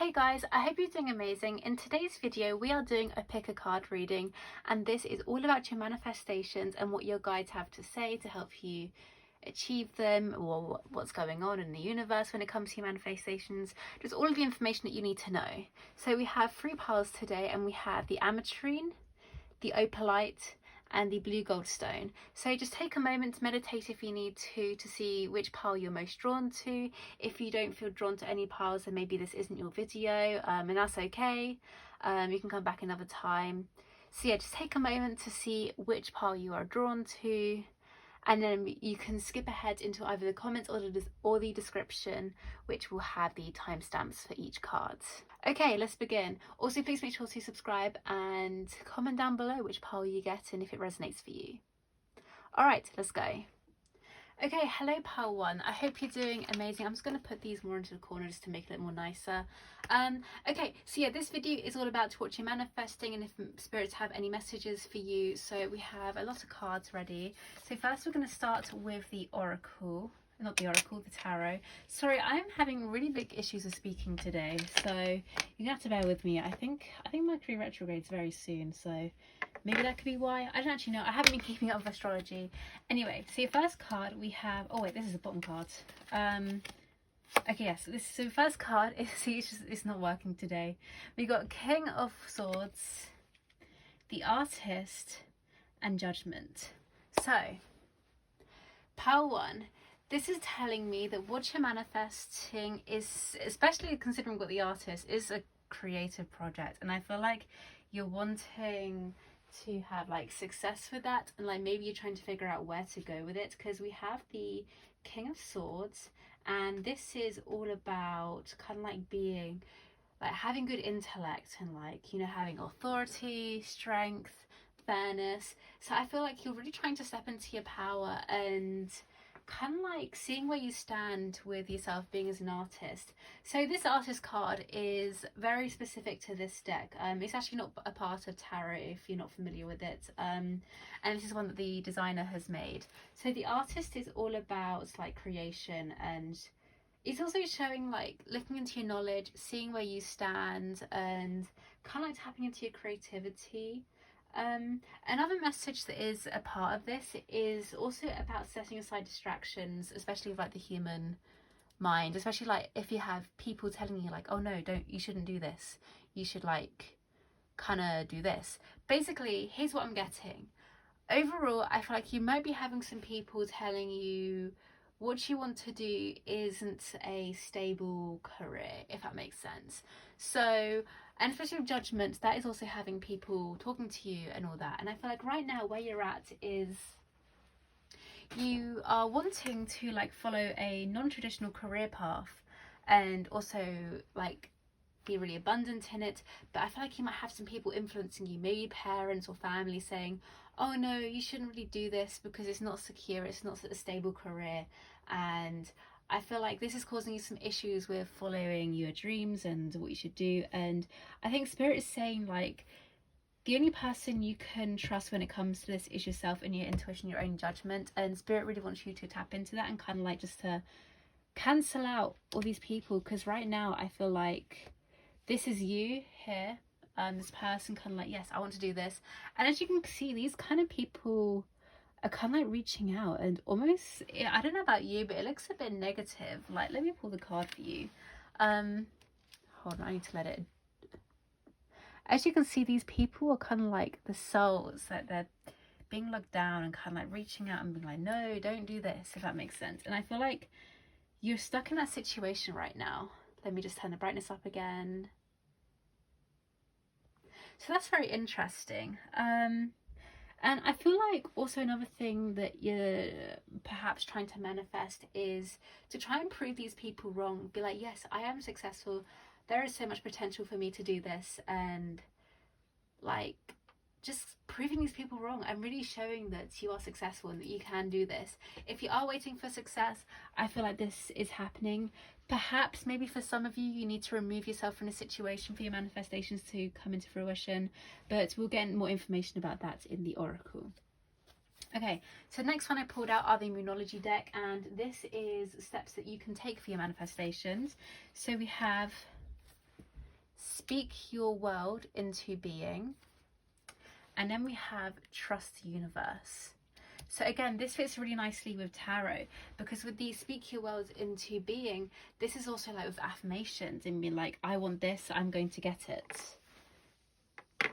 Hey guys, I hope you're doing amazing. In today's video we are doing a pick a card reading, and this is all about your manifestations and what your guides have to say to help you achieve them, or what's going on in the universe when it comes to your manifestations. Just all of the information that you need to know. So we have 3 piles today, and we have the Ametrine, the opalite and the blue goldstone. So just take a moment to meditate if you need to see which pile you're most drawn to. If you don't feel drawn to any piles, then maybe this isn't your video, and that's okay. You can come back another time. So yeah, just take a moment to see which pile you are drawn to, and then you can skip ahead into either the comments or the description, which will have the timestamps for each card. Okay, let's begin. Also, please make sure to subscribe and comment down below which pile you get and if it resonates for you. All right, let's go. Okay, hello pile 1. I hope you're doing amazing. I'm just going to put these more into the corner just to make it a little more nicer. Okay, so yeah, this video is all about what you're manifesting and if spirits have any messages for you. So we have a lot of cards ready. So first we're going to start with the oracle. Not the oracle, the tarot. Sorry, I'm having really big issues with speaking today, so you're gonna have to bear with me. I think Mercury retrograde's very soon, so maybe that could be why. I don't actually know. I haven't been keeping up with astrology. Anyway, so your first card we have. Oh wait, this is a bottom card. Okay, yes. So the first card is, see, it's not working today. We got King of Swords, the Artist, and Judgment. So, pile 1. This is telling me that what you're manifesting is, especially considering what the Artist is, a creative project, and I feel like you're wanting to have like success with that, and like maybe you're trying to figure out where to go with it, because we have the King of Swords, and this is all about kind of like being like having good intellect and like, you know, having authority, strength, fairness. So I feel like you're really trying to step into your power and kind of like seeing where you stand with yourself being as an artist. So this artist card is very specific to this deck. It's actually not a part of tarot if you're not familiar with it, and this is one that the designer has made. So the artist is all about like creation, and it's also showing like looking into your knowledge, seeing where you stand, and kind of like tapping into your creativity. Another message that is a part of this is also about setting aside distractions, especially with like the human mind, especially like if you have people telling you like, oh no, you shouldn't do this, you should like kind of do this. Basically, here's what I'm getting. Overall, I feel like you might be having some people telling you what you want to do isn't a stable career, if that makes sense. So, and especially with Judgment, that is also having people talking to you and all that. And I feel like right now where you're at is you are wanting to like follow a non-traditional career path and also like be really abundant in it, but I feel like you might have some people influencing you, maybe parents or family, saying, oh no, you shouldn't really do this because it's not secure, it's not a stable career. And I feel like this is causing you some issues with following your dreams and what you should do. And I think Spirit is saying like the only person you can trust when it comes to this is yourself and your intuition, your own judgment. And Spirit really wants you to tap into that and kind of like just to cancel out all these people, because right now I feel like this is you here, this person kind of like, yes, I want to do this. And as you can see, these kind of people are kind of like reaching out and almost, I don't know about you, but it looks a bit negative. Like, let me pull the card for you. Hold on, I need to let it. As you can see, these people are kind of like the souls that they're being looked down and kind of like reaching out and being like, no, don't do this, if that makes sense. And I feel like you're stuck in that situation right now. Let me just turn the brightness up again. So that's very interesting. And I feel like also another thing that you're perhaps trying to manifest is to try and prove these people wrong. Be like, yes, I am successful. There is so much potential for me to do this. And like just proving these people wrong and really showing that you are successful and that you can do this. If you are waiting for success, I feel like this is happening. Perhaps maybe for some of you, you need to remove yourself from a situation for your manifestations to come into fruition, but we'll get more information about that in the oracle. Okay, so next one I pulled out are the Moonology deck, and this is steps that you can take for your manifestations. So we have speak your world into being. And then we have trust the universe. So again, this fits really nicely with tarot, because with the speak your world into being, this is also like with affirmations and being like, I want this, I'm going to get it.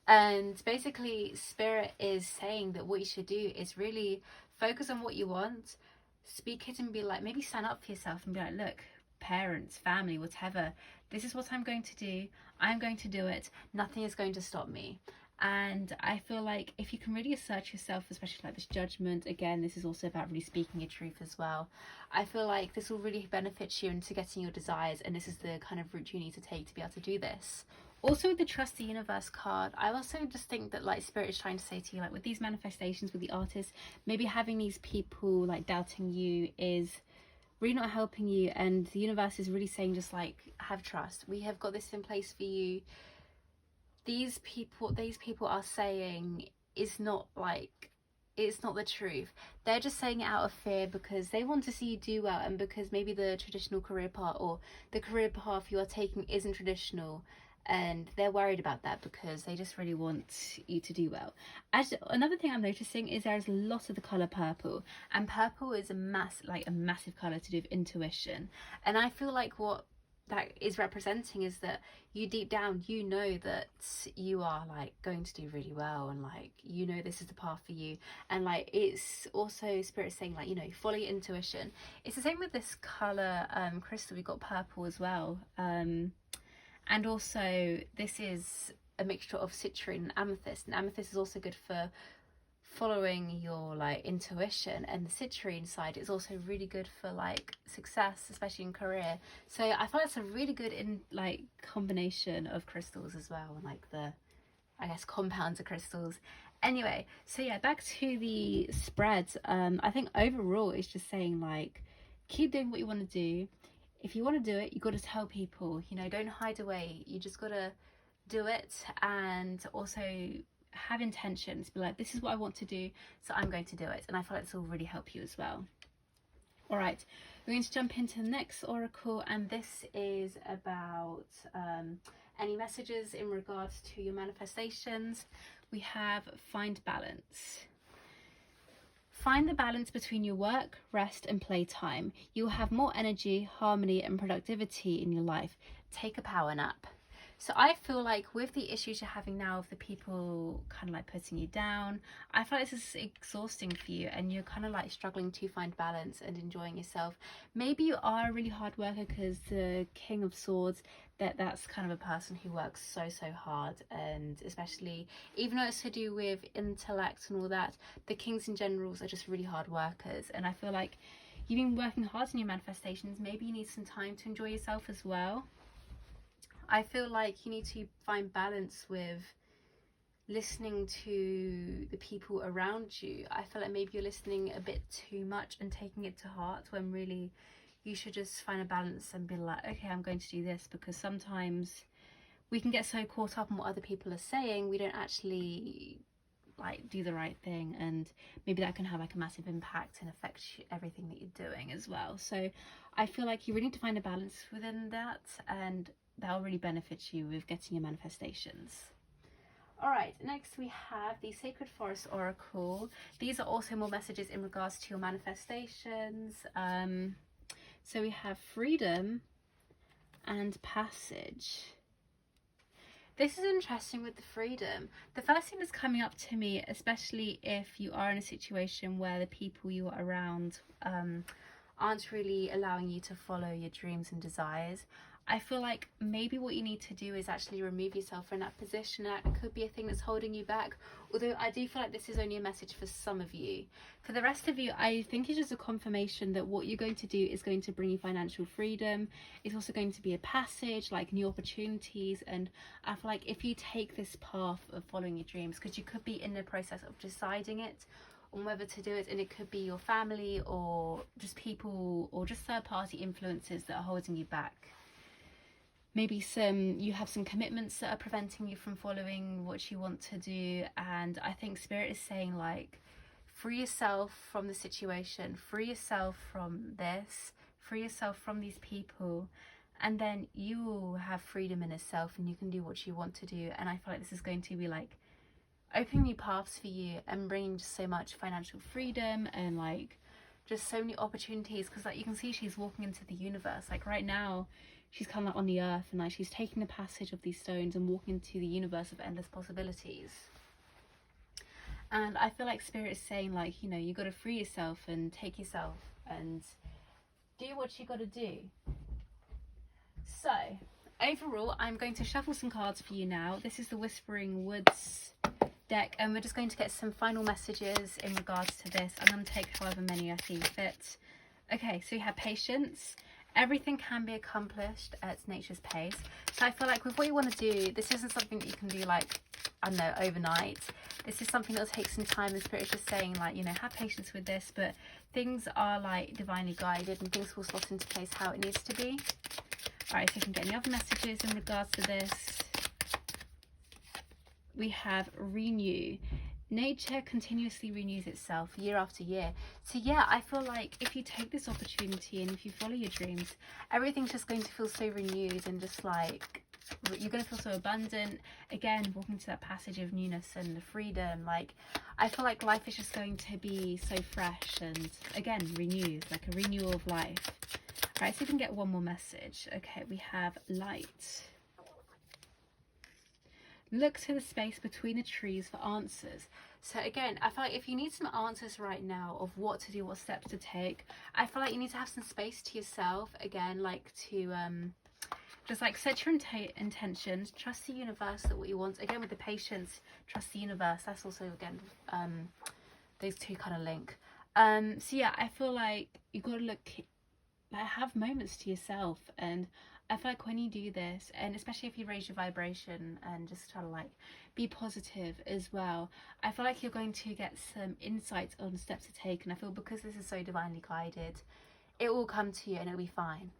And basically Spirit is saying that what you should do is really focus on what you want, speak it, and be like, maybe stand up for yourself and be like, look, parents, family, whatever, this is what I'm going to do. I'm going to do it. Nothing is going to stop me. And I feel like if you can really assert yourself, especially like this judgment, again, this is also about really speaking your truth as well. I feel like this will really benefit you into getting your desires, and this is the kind of route you need to take to be able to do this. Also with the trust the universe card, I also just think that like Spirit is trying to say to you, like with these manifestations with the artists, maybe having these people like doubting you is really not helping you, and the universe is really saying just like, have trust, we have got this in place for you. These people are saying is not like, it's not the truth. They're just saying it out of fear because they want to see you do well, and because maybe the traditional career path or the career path you are taking isn't traditional, and they're worried about that because they just really want you to do well. As another thing I'm noticing is there's a lot of the color purple, and purple is a massive color to do with intuition. And I feel like what that is representing is that you deep down, you know that you are like going to do really well, and like, you know, this is the path for you. And like, it's also Spirit saying like, you know, follow your intuition. It's the same with this color crystal. We got purple as well, and also this is a mixture of citrine and amethyst, and amethyst is also good for following your like intuition, and the citrine side is also really good for like success, especially in career. So I find it's a really good in like combination of crystals as well, and like the, I guess, compounds of crystals. Anyway, so yeah, back to the spreads. I think overall it's just saying like, keep doing what you want to do. If you want to do it, you got to tell people, you know, don't hide away, you just got to do it. And also have intentions, be like, this is what I want to do, so I'm going to do it. And I feel like this will really help you as well. All right, we're going to jump into the next oracle, and this is about any messages in regards to your manifestations. We have find balance. Find the balance between your work, rest, and playtime. You will have more energy, harmony, and productivity in your life. Take a power nap. So I feel like with the issues you're having now of the people kind of like putting you down, I feel like this is exhausting for you, and you're kind of like struggling to find balance and enjoying yourself. Maybe you are a really hard worker, because the King of Swords, that's kind of a person who works so hard, and especially even though it's to do with intellect and all that, the kings and generals are just really hard workers. And I feel like you've been working hard on your manifestations. Maybe you need some time to enjoy yourself as well. I feel like you need to find balance with listening to the people around you. I feel like maybe you're listening a bit too much and taking it to heart, when really you should just find a balance and be like, okay, I'm going to do this. Because sometimes we can get so caught up in what other people are saying, we don't actually like do the right thing, and maybe that can have like a massive impact and affect everything that you're doing as well. So I feel like you really need to find a balance within that, and that will really benefit you with getting your manifestations. All right, next we have the Sacred Forest Oracle. These are also more messages in regards to your manifestations. So we have freedom and passage. This is interesting with the freedom. The first thing that's coming up to me, especially if you are in a situation where the people you are around aren't really allowing you to follow your dreams and desires, I feel like maybe what you need to do is actually remove yourself from that position. That could be a thing that's holding you back. Although I do feel like this is only a message for some of you. For the rest of you, I think it's just a confirmation that what you're going to do is going to bring you financial freedom. It's also going to be a passage, like new opportunities. And I feel like if you take this path of following your dreams, because you could be in the process of deciding it, on whether to do it, and it could be your family or just people or just third-party influences that are holding you back. Maybe you have some commitments that are preventing you from following what you want to do. And I think Spirit is saying like, free yourself from the situation, free yourself from this, free yourself from these people, and then you will have freedom in itself and you can do what you want to do. And I feel like this is going to be like opening new paths for you and bringing just so much financial freedom and like just so many opportunities, because like you can see she's walking into the universe. Like right now she's kind of like on the earth, and like she's taking the passage of these stones and walking into the universe of endless possibilities. And I feel like Spirit is saying, like, you know, you got to free yourself and take yourself and do what you got to do. So overall, I'm going to shuffle some cards for you now. This is the Whispering Woods deck, and we're just going to get some final messages in regards to this. I'm going to take however many I see fit. Okay, so you have patience. Everything can be accomplished at nature's pace. So I feel like with what you want to do, this isn't something that you can do like, I don't know, overnight. This is something that'll take some time, and Spirit is just saying, like, you know, have patience with this, but things are like divinely guided and things will slot into place how it needs to be. All right, so you can get any other messages in regards to this. We have renew. Nature continuously renews itself year after year. So yeah, I feel like if you take this opportunity and if you follow your dreams, everything's just going to feel so renewed, and just like you're going to feel so abundant. Again, walking to that passage of newness and freedom. Like I feel like life is just going to be so fresh and again renewed, like a renewal of life. All right, so you can get one more message. Okay, we have light. Look to the space between the trees for answers. So again, I feel like if you need some answers right now of what to do, what steps to take, I feel like you need to have some space to yourself. Again, like to just like set your intentions, trust the universe that what you want. Again, with the patience, trust the universe. That's also, again, those two kind of link. So yeah, I feel like you got to look, like, have moments to yourself. And I feel like when you do this, and especially if you raise your vibration and just try to like be positive as well, I feel like you're going to get some insights on steps to take. And I feel because this is so divinely guided, it will come to you and it'll be fine.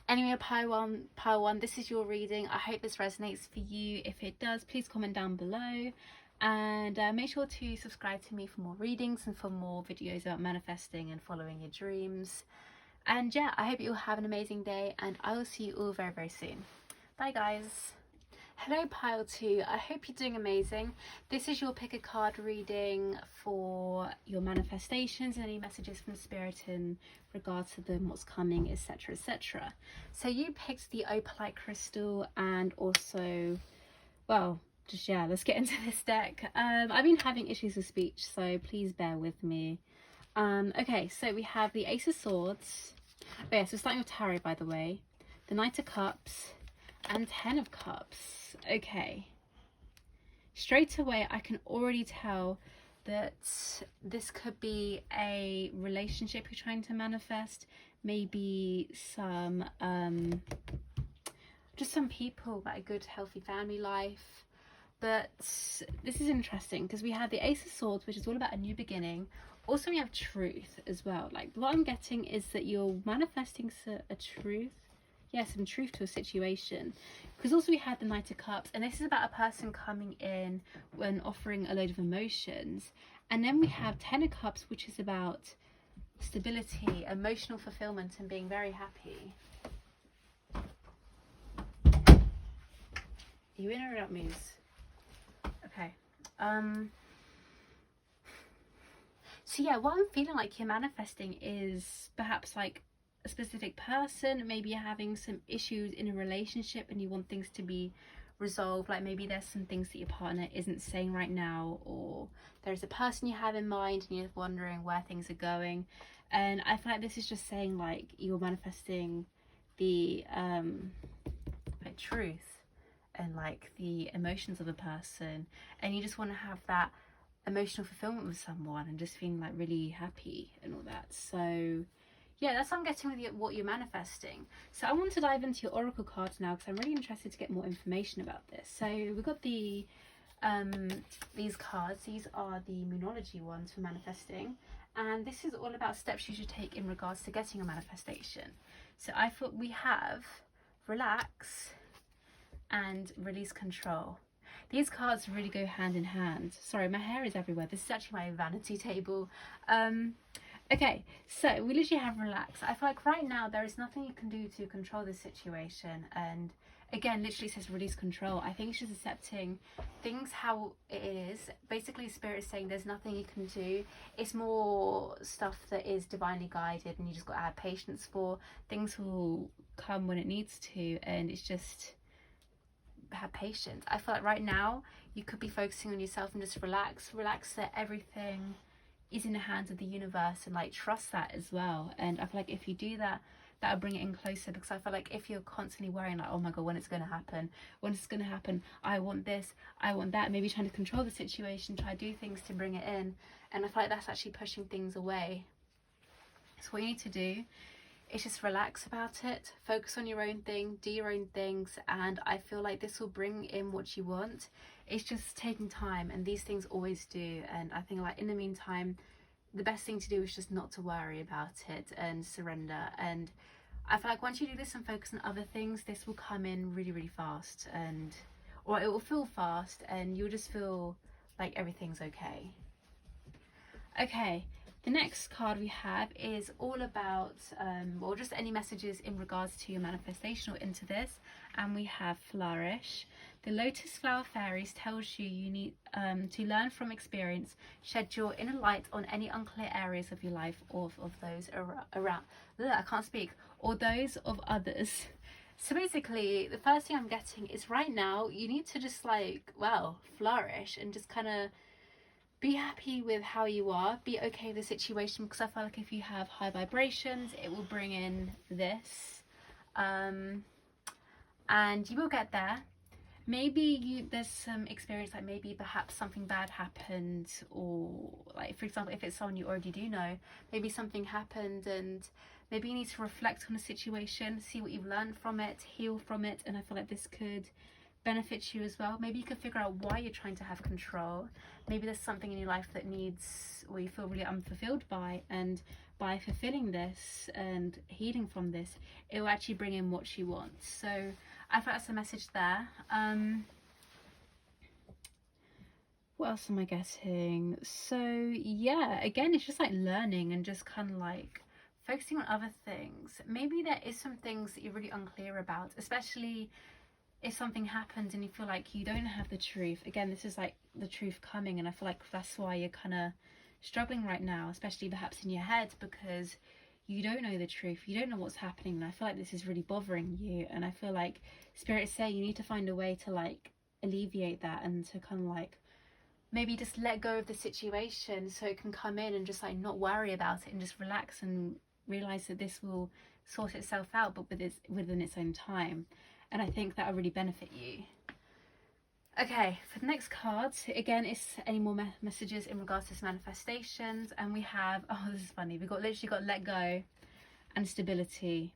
Anyway, pile one, this is your reading. I hope this resonates for you. If it does, please comment down below, and make sure to subscribe to me for more readings and for more videos about manifesting and following your dreams. And yeah, I hope you all have an amazing day, and I will see you all very, very soon. Bye guys. Hello pile 2, I hope you're doing amazing. This is your pick a card reading for your manifestations and any messages from Spirit in regards to them, what's coming, etc, etc. So you picked the opalite crystal, and also, well, just yeah, let's get into this deck. I've been having issues with speech, so please bear with me. Okay, so we have the Ace of Swords. Oh yeah, so starting with Tarot, by the way. The Knight of Cups and 10 of Cups. Okay. Straight away, I can already tell that this could be a relationship you're trying to manifest. Maybe some, just some people that a good, healthy family life. But this is interesting because we have the Ace of Swords, which is all about a new beginning. Also, we have truth as well. Like, what I'm getting is that you're manifesting a truth. Yeah, some truth to a situation. Because also we had the Knight of Cups, and this is about a person coming in when offering a load of emotions. And then we have 10 of Cups, which is about stability, emotional fulfillment, and being very happy. Are you in or out, Muse? Okay. So yeah, what I'm feeling like you're manifesting is perhaps like a specific person. Maybe you're having some issues in a relationship and you want things to be resolved. Like maybe there's some things that your partner isn't saying right now, or there's a person you have in mind and you're wondering where things are going. And I feel like this is just saying like you're manifesting the like truth and like the emotions of a person, and you just want to have that emotional fulfillment with someone and just feeling like really happy and all that. So yeah, that's what I'm getting with what you're manifesting. So I want to dive into your oracle cards now because I'm really interested to get more information about this. So we've got the these cards. These are the Moonology ones for manifesting, and this is all about steps you should take in regards to getting a manifestation. So I thought we have relax and release control. These cards really go hand in hand. Sorry, my hair is everywhere. This is actually my vanity table. Okay, so we literally have relax. I feel like right now there is nothing you can do to control this situation, and again, literally says release control. I think she's accepting things how it is. Basically, Spirit is saying there's nothing you can do. It's more stuff that is divinely guided, and you just got to have patience for. Things will come when it needs to, and it's just have patience. I feel like right now you could be focusing on yourself and just relax that everything is in the hands of the universe, and like trust that as well. And I feel like if you do that, that'll bring it in closer, because I feel like if you're constantly worrying like, oh my god, when it's going to happen, I want this, I want that, maybe trying to control the situation, try to do things to bring it in, and I feel like that's actually pushing things away. So what you need to do is just relax about it, focus on your own thing, do your own things, and I feel like this will bring in what you want. It's just taking time, and these things always do. And I think like in the meantime, the best thing to do is just not to worry about it and surrender. And I feel like once you do this and focus on other things, this will come in really, really fast, and or it will feel fast, and you'll just feel like everything's okay. Okay, the next card we have is all about or just any messages in regards to your manifestation or into this, and we have flourish. The lotus flower fairies tells you you need to learn from experience, shed your inner light on any unclear areas of your life or of those around. I can't speak. Or those of others. So basically, the first thing I'm getting is right now you need to just like, well, flourish and just kind of be happy with how you are, be okay with the situation, because I feel like if you have high vibrations, it will bring in this, and you will get there. Maybe there's some experience, like maybe perhaps something bad happened, or like for example, if it's someone you already do know, maybe something happened and maybe you need to reflect on the situation, see what you've learned from it, heal from it, and I feel like this could benefit you as well. Maybe you can figure out why you're trying to have control. Maybe there's something in your life that needs, or you feel really unfulfilled by, and by fulfilling this and healing from this, it will actually bring in what you want. So I thought that's a message there. What else am I getting? So yeah, again, it's just like learning and just kind of like focusing on other things. Maybe there is some things that you're really unclear about, especially if something happens and you feel like you don't have the truth. Again, this is like the truth coming, and I feel like that's why you're kind of struggling right now, especially perhaps in your head, because you don't know the truth, you don't know what's happening, and I feel like this is really bothering you. And I feel like Spirit say you need to find a way to like alleviate that, and to kind of like maybe just let go of the situation so it can come in, and just like not worry about it and just relax and realize that this will sort itself out, but within its own time. And I think that will really benefit you. Okay, for the next card, again, it's any more messages in regards to manifestations, and we have, oh, this is funny, we've literally got let go and stability.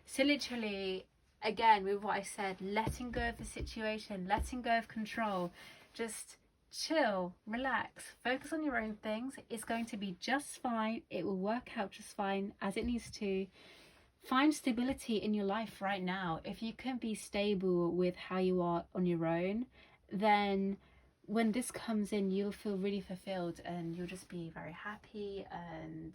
So literally, again, with what I said, letting go of the situation, letting go of control, just chill, relax, focus on your own things. It's going to be just fine. It will work out just fine as it needs to. Find stability in your life right now. If you can be stable with how you are on your own, then when this comes in, you'll feel really fulfilled, and you'll just be very happy, and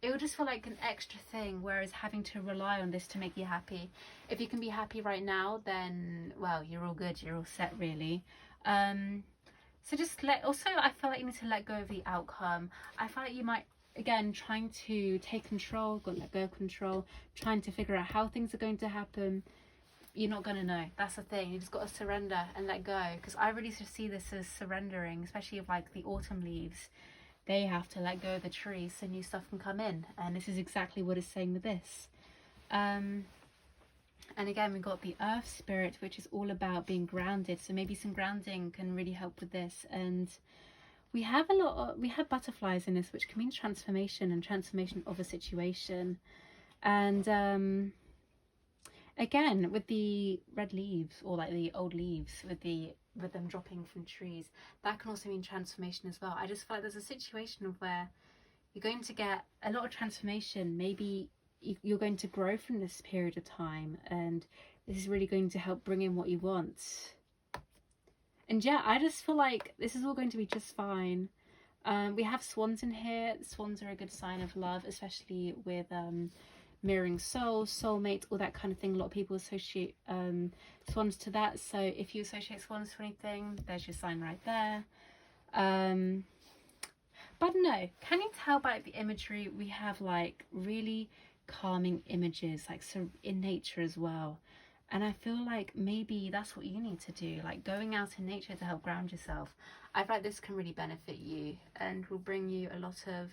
it will just feel like an extra thing, whereas having to rely on this to make you happy. If you can be happy right now, then well, you're all good, you're all set really. So just also I feel like you need to let go of the outcome. I feel like you might, again, trying to take control, got to let go of control, trying to figure out how things are going to happen. You're not going to know. That's the thing. You just got to surrender and let go, because I really see this as surrendering, especially with like the autumn leaves. They have to let go of the trees so new stuff can come in, and this is exactly what it's saying with this. And again, we've got the earth spirit, which is all about being grounded, so maybe some grounding can really help with this. And we have we have butterflies in this, which can mean transformation and transformation of a situation. And again, with the red leaves, or like the old leaves with them dropping from trees, that can also mean transformation as well. I just feel like there's a situation of where you're going to get a lot of transformation. Maybe you're going to grow from this period of time, and this is really going to help bring in what you want. And yeah, I just feel like this is all going to be just fine. We have swans in here. Swans are a good sign of love, especially with mirroring souls, soulmates, all that kind of thing. A lot of people associate swans to that. So if you associate swans to anything, there's your sign right there. But no, can you tell by the imagery we have like really calming images, like so in nature as well. And I feel like maybe that's what you need to do, like going out in nature to help ground yourself. I feel like this can really benefit you and will bring you a lot of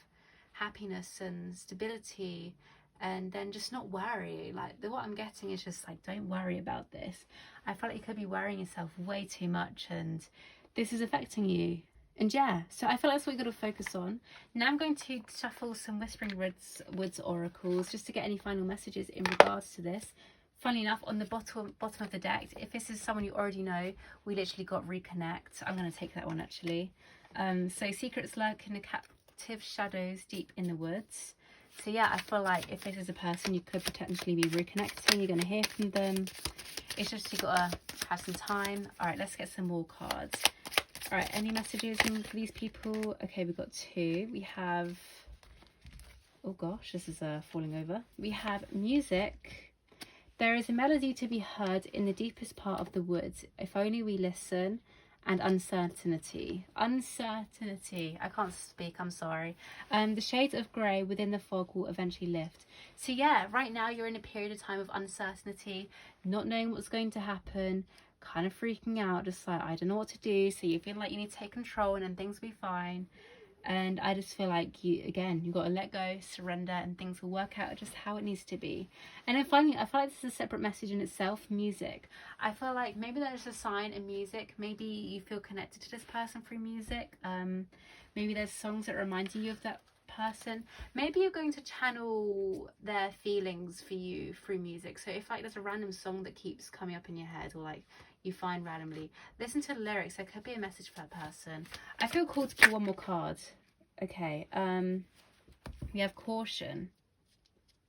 happiness and stability, and then just not worry. Like what I'm getting is just like, don't worry about this. I feel like you could be worrying yourself way too much, and this is affecting you. And yeah, so I feel like that's what we've got to focus on. Now I'm going to shuffle some Whispering Woods oracles just to get any final messages in regards to this. Funnily enough, on the bottom of the deck, if this is someone you already know, we literally got reconnect. I'm going to take that one actually. So secrets lurk in the captive shadows deep in the woods. So yeah, I feel like if this is a person you could potentially be reconnecting, you're going to hear from them. It's just you've got to have some time. All right, let's get some more cards. All right, any messages for these people? Okay, we've got two. We have, oh gosh, this is falling over. We have music. There is a melody to be heard in the deepest part of the woods, if only we listen. And uncertainty. Uncertainty. I can't speak, I'm sorry. The shades of grey within the fog will eventually lift. So yeah, right now you're in a period of time of uncertainty, not knowing what's going to happen, kind of freaking out, just like, I don't know what to do. So you feel like you need to take control and then things will be fine. And I just feel like you've got to let go, surrender, and things will work out just how it needs to be. And then finally, I feel like this is a separate message in itself, music. I feel like maybe there's a sign in music. Maybe you feel connected to this person through music. Maybe there's songs that remind you of that person. Maybe you're going to channel their feelings for you through music. So if like there's a random song that keeps coming up in your head, or like you find randomly, listen to the lyrics. There could be a message for that person. I feel called to pull one more card. Okay, we have caution.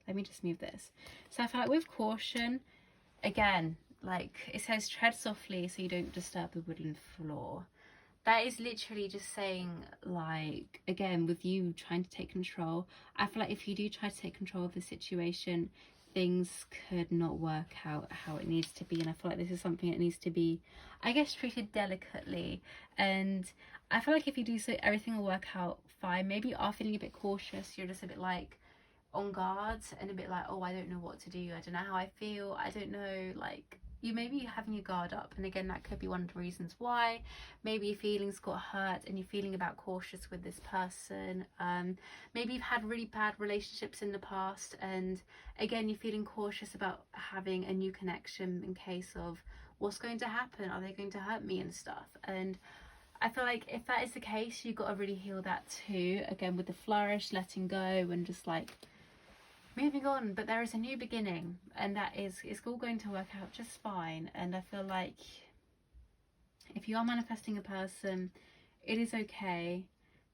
Let me just move this. So I feel like with caution, again, like it says tread softly so you don't disturb the woodland floor. That is literally just saying, like, again, with you trying to take control, I feel like if you do try to take control of the situation, things could not work out how it needs to be. And I feel like this is something that needs to be, I guess, treated delicately. And I feel like if you do so, everything will work out fine. Maybe you are feeling a bit cautious. You're just a bit like on guard and a bit like, oh, I don't know what to do. I don't know how I feel. I don't know, like, you may be having your guard up, and again, that could be one of the reasons why. Maybe your feelings got hurt and you're feeling about cautious with this person. Maybe you've had really bad relationships in the past, and again, you're feeling cautious about having a new connection in case of what's going to happen. Are they going to hurt me and stuff? And I feel like if that is the case, you've got to really heal that too, again with the flourish, letting go, and just like moving on. But there is a new beginning, and that is, it's all going to work out just fine. And I feel like if you are manifesting a person, it is okay.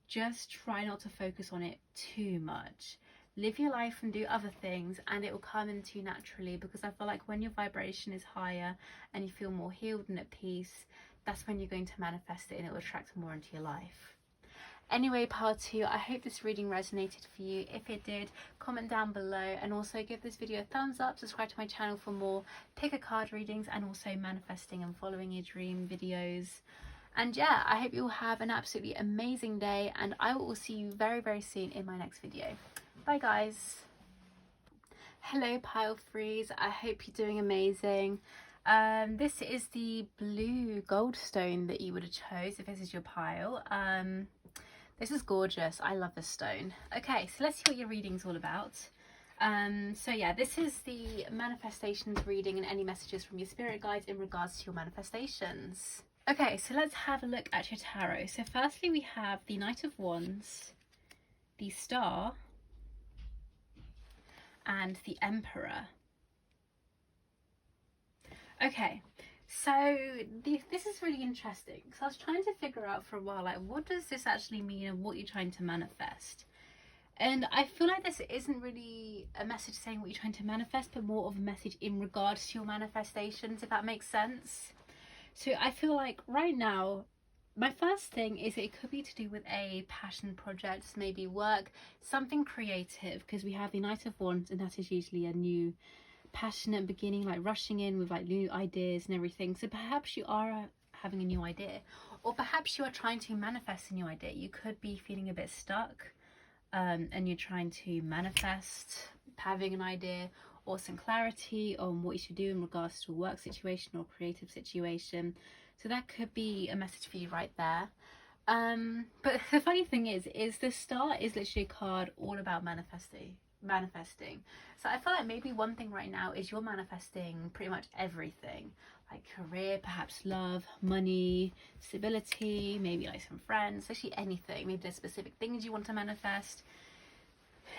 Just try not to focus on it too much. Live your life and do other things, and it will come into you naturally, because I feel like when your vibration is higher and you feel more healed and at peace, that's when you're going to manifest it, and it will attract more into your life. Anyway, part 2, I hope this reading resonated for you. If it did, comment down below, and also give this video a thumbs up, subscribe to my channel for more pick a card readings, and also manifesting and following your dream videos. And yeah, I hope you all have an absolutely amazing day, and I will see you very, very soon in my next video. Bye guys. Hello pile threes, I hope you're doing amazing. This is the blue goldstone that you would have chose if this is your pile. This is gorgeous. I love this stone. Okay, so let's see what your reading's all about. So yeah, this is the manifestations reading and any messages from your spirit guides in regards to your manifestations. Okay, so let's have a look at your tarot. So firstly, we have the Knight of Wands, the Star, and the Emperor. Okay, so this is really interesting, because I was trying to figure out for a while, like, what does this actually mean and what you're trying to manifest? And I feel like this isn't really a message saying what you're trying to manifest, but more of a message in regards to your manifestations, if that makes sense. So I feel like right now, my first thing is it could be to do with a passion project, maybe work, something creative, because we have the Knight of Wands, and that is usually a new passionate beginning, like rushing in with like new ideas and everything. So perhaps you are having a new idea, or perhaps you are trying to manifest a new idea. You could be feeling a bit stuck, and you're trying to manifest having an idea or some clarity on what you should do in regards to a work situation or creative situation. So that could be a message for you right there. But the funny thing is the Star is literally a card all about manifesting. So I feel like maybe one thing right now is you're manifesting pretty much everything, like career, perhaps love, money, stability, maybe like some friends, actually anything. Maybe there's specific things you want to manifest.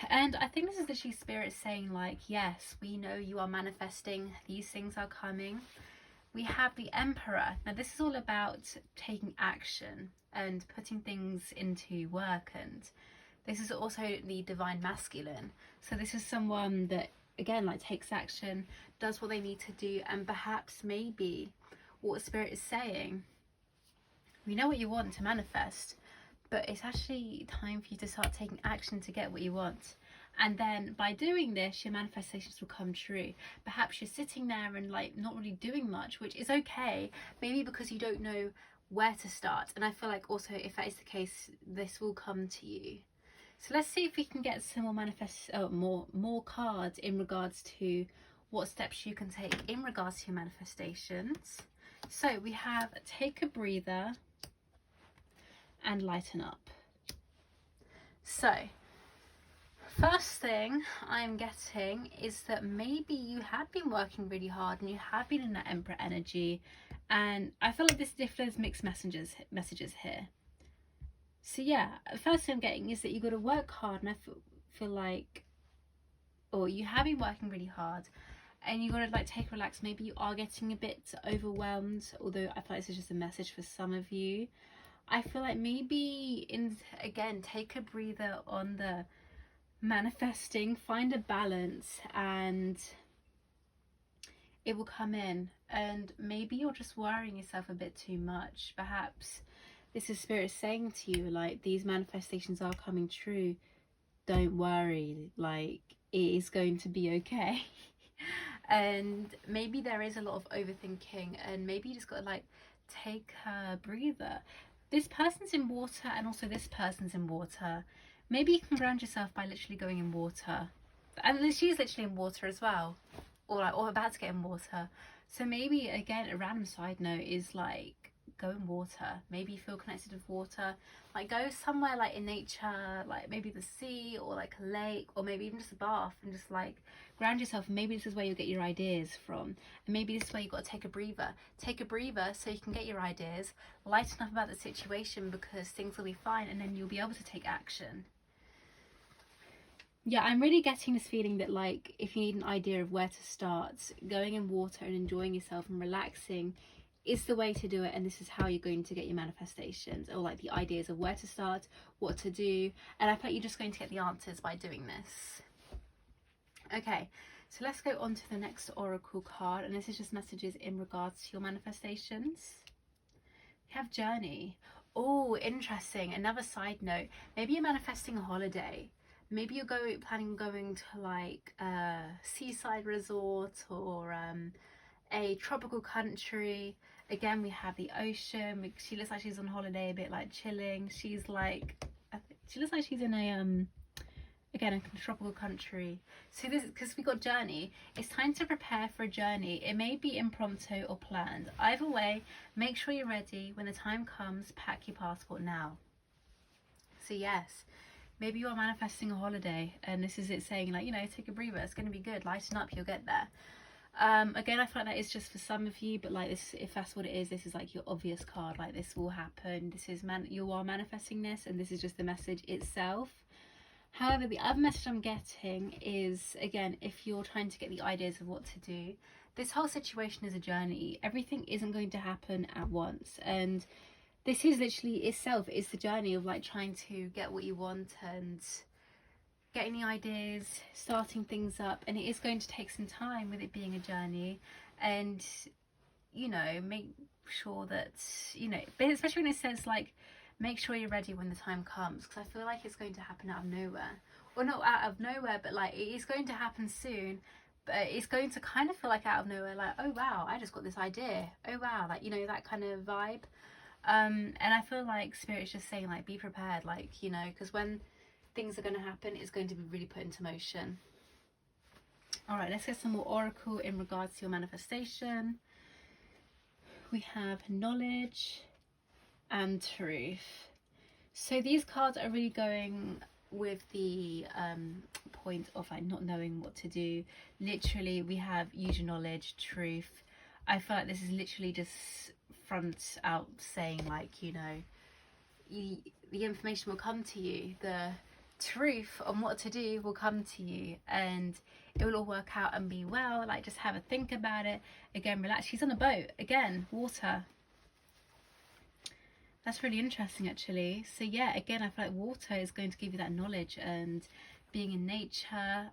And I think this is literally Spirit saying like, yes, we know you are manifesting, these things are coming. We have the Emperor. Now this is all about taking action and putting things into work, and this is also the Divine Masculine. So this is someone that, again, like takes action, does what they need to do, and perhaps maybe what Spirit is saying, we know what you want to manifest, but it's actually time for you to start taking action to get what you want. And then by doing this, your manifestations will come true. Perhaps you're sitting there and like not really doing much, which is okay, maybe because you don't know where to start. And I feel like also if that is the case, this will come to you. So let's see if we can get some more more cards in regards to what steps you can take in regards to your manifestations. So we have take a breather and lighten up. So first thing I'm getting is that maybe you have been working really hard and you have been in that Emperor energy, and I feel like there's mixed messages here. So yeah, first thing I'm getting is that you got to work hard, and I feel like, or you have been working really hard, and you got to like take relax. Maybe you are getting a bit overwhelmed, although I feel like this is just a message for some of you. I feel like maybe again, take a breather on the manifesting, find a balance, and it will come in. And maybe you're just worrying yourself a bit too much. Perhaps this is Spirit saying to you like, these manifestations are coming true, don't worry, like it is going to be okay. And maybe there is a lot of overthinking, and maybe you just got to like take a breather. This person's in water, and also this person's in water. Maybe you can ground yourself by literally going in water, and she's literally in water as well, or about to get in water. So maybe again, a random side note is like, go in water. Maybe you feel connected with water, like go somewhere like in nature, like maybe the sea or like a lake, or maybe even just a bath, and just like ground yourself. Maybe this is where you'll get your ideas from, and maybe this is where you've got to take a breather so you can get your ideas, lighten up about the situation, because things will be fine, and then you'll be able to take action. Yeah, I'm really getting this feeling that like, if you need an idea of where to start, going in water and enjoying yourself and relaxing is the way to do it, and this is how you're going to get your manifestations, or like the ideas of where to start, what to do, and I feel like you're just going to get the answers by doing this. Okay, so let's go on to the next oracle card, and this is just messages in regards to your manifestations. We have Journey. Oh, interesting. Another side note, maybe you're manifesting a holiday. Maybe you're planning on going to like a seaside resort, or a tropical country. Again, we have the ocean. She looks like she's on holiday, a bit like chilling. She's like, she looks like she's in a again, a tropical country. So this, because we got Journey, it's time to prepare for a journey. It may be impromptu or planned. Either way, make sure you're ready. When the time comes, pack your passport now. So yes, maybe you are manifesting a holiday, and this is it saying like, you know, take a breather, it's going to be good, lighten up, you'll get there. Again, I feel like that is just for some of you, but like this, if that's what it is, this is like your obvious card, like this will happen, this is you are manifesting this, and this is just the message itself. However, the other message I'm getting is, again, if you're trying to get the ideas of what to do, this whole situation is a journey. Everything isn't going to happen at once, and this is literally itself is the journey of like trying to get what you want and getting the ideas, starting things up, and it is going to take some time with it being a journey. And you know, make sure that, you know, but especially when it says like, make sure you're ready when the time comes, because I feel like it's going to happen out of nowhere, or not out of nowhere, but like it is going to happen soon, but it's going to kind of feel like out of nowhere, like, oh wow, I just got this idea, oh wow, like, you know, that kind of vibe. And I feel like Spirit's just saying, like, be prepared, like, you know, because when things are going to happen, it's going to be really put into motion. All right, let's get some more oracle in regards to your manifestation. We have knowledge and truth. So these cards are really going with the point of like not knowing what to do. Literally, we have use your knowledge, truth. I feel like this is literally just front out saying, like, you know, the information will come to you, the truth on what to do will come to you, and it will all work out and be well. Like, just have a think about it. Again, relax. She's on a boat. Again, water. That's really interesting, actually. So yeah, again, I feel like water is going to give you that knowledge and being in nature.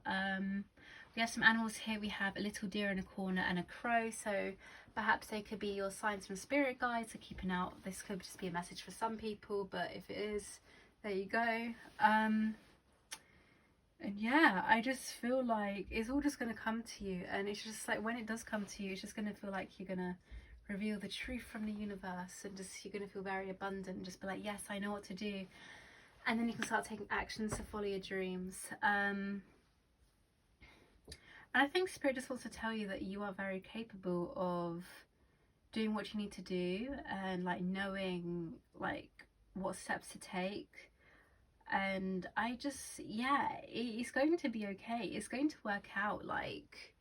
We have some animals here. We have a little deer in a corner and a crow. So perhaps they could be your signs from spirit guides. So keeping out. This could just be a message for some people, but if it is, there you go. And yeah, I just feel like it's all just going to come to you, and it's just like when it does come to you, it's just going to feel like you're going to reveal the truth from the universe, and just you're going to feel very abundant and just be like, yes, I know what to do. And then you can start taking actions to follow your dreams. And I think Spirit just wants to tell you that you are very capable of doing what you need to do, and like knowing like what steps to take. And I just, yeah, it's going to be okay. It's going to work out. Like,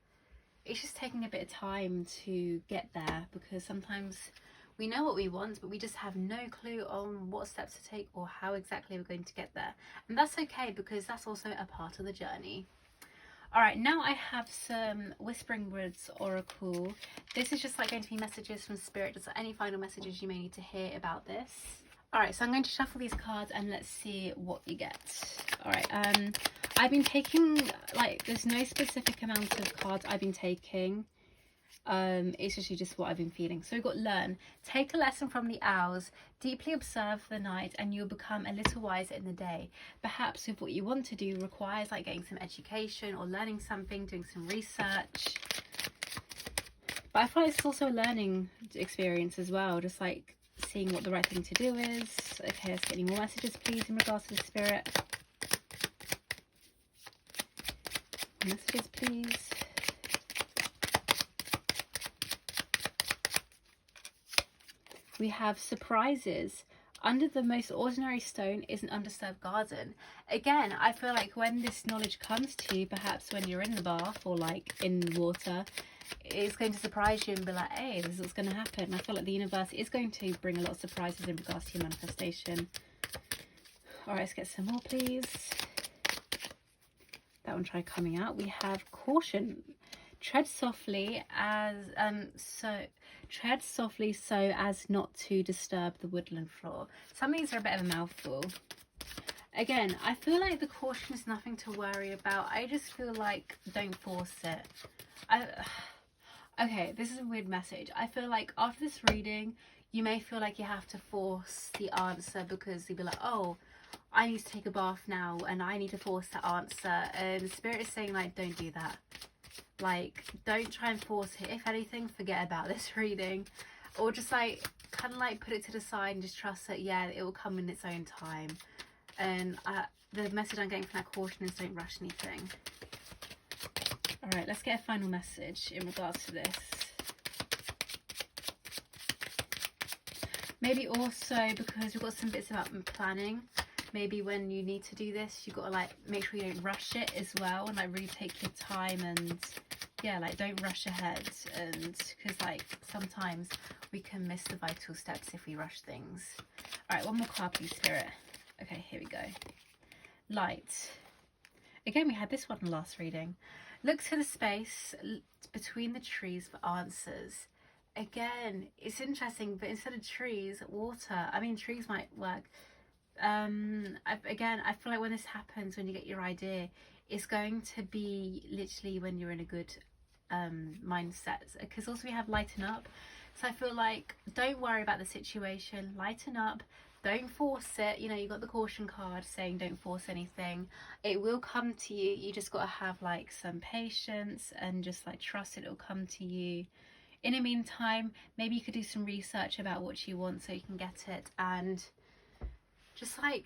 it's just taking a bit of time to get there, because sometimes we know what we want, but we just have no clue on what steps to take or how exactly we're going to get there. And that's okay, because that's also a part of the journey. All right, now I have some Whispering Woods Oracle. This is just like going to be messages from Spirit, just any final messages you may need to hear about this. All right, so I'm going to shuffle these cards and let's see what you get. All right, I've been taking, like, there's no specific amount of cards I've been taking. It's actually just what I've been feeling. So we've got learn. Take a lesson from the owls. Deeply observe the night and you'll become a little wiser in the day. Perhaps if what you want to do requires like getting some education or learning something, doing some research. But I feel like it's also a learning experience as well. Just like seeing what the right thing to do is. Okay, let's get any more messages please in regards to the Spirit. Messages please. We have surprises. Under the most ordinary stone is an undisturbed garden. Again, I feel like when this knowledge comes to you, perhaps when you're in the bath or like in the water, it's going to surprise you and be like, hey, this is what's going to happen. I feel like the universe is going to bring a lot of surprises in regards to your manifestation. All right, let's get some more, please. That one tried coming out. We have caution. Tread softly tread softly so as not to disturb the woodland floor. Some of these are a bit of a mouthful. Again, I feel like the caution is nothing to worry about. I just feel like don't force it. Okay, this is a weird message. I feel like after this reading, you may feel like you have to force the answer, because you'll be like, oh, I need to take a bath now and I need to force the answer. And Spirit is saying, like, don't do that. Like, don't try and force it. If anything, forget about this reading, or just like kind of like put it to the side and just trust that, yeah, it will come in its own time. And the message I'm getting from that caution is don't rush anything. All right, let's get a final message in regards to this. Maybe also, because we've got some bits about planning, maybe when you need to do this, you've got to like make sure you don't rush it as well, and like really take your time, and yeah, like don't rush ahead. And because like sometimes we can miss the vital steps if we rush things. All right, one more card please, Spirit. Okay, here we go. Light. Again, we had this one in the last reading. Look to the space between the trees for answers. Again, it's interesting, but instead of trees, water. I mean, trees might work. Again, I feel like when this happens, when you get your idea, it's going to be literally when you're in a good mindsets, because also we have lighten up. So I feel like, don't worry about the situation, lighten up, don't force it. You know, you got the caution card saying don't force anything. It will come to you. You just got to have like some patience and just like trust it'll come to you. In the meantime, maybe you could do some research about what you want so you can get it, and just like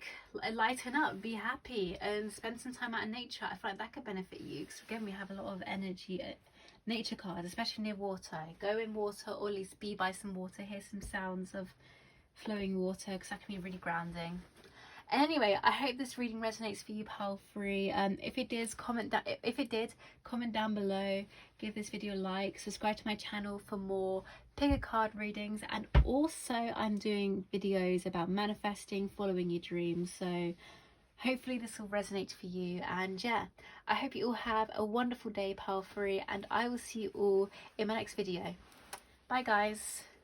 lighten up, be happy, and spend some time out in nature. I feel like that could benefit you, because again, we have a lot of energy nature cards, especially near water. Go in water, or at least be by some water, hear some sounds of flowing water, because that can be really grounding. And anyway, I hope this reading resonates for you, pile free. If it did, comment down below, give this video a like, subscribe to my channel for more pick a card readings, and also I'm doing videos about manifesting, following your dreams. So hopefully this will resonate for you. And yeah, I hope you all have a wonderful day, pile free, and I will see you all in my next video. Bye guys.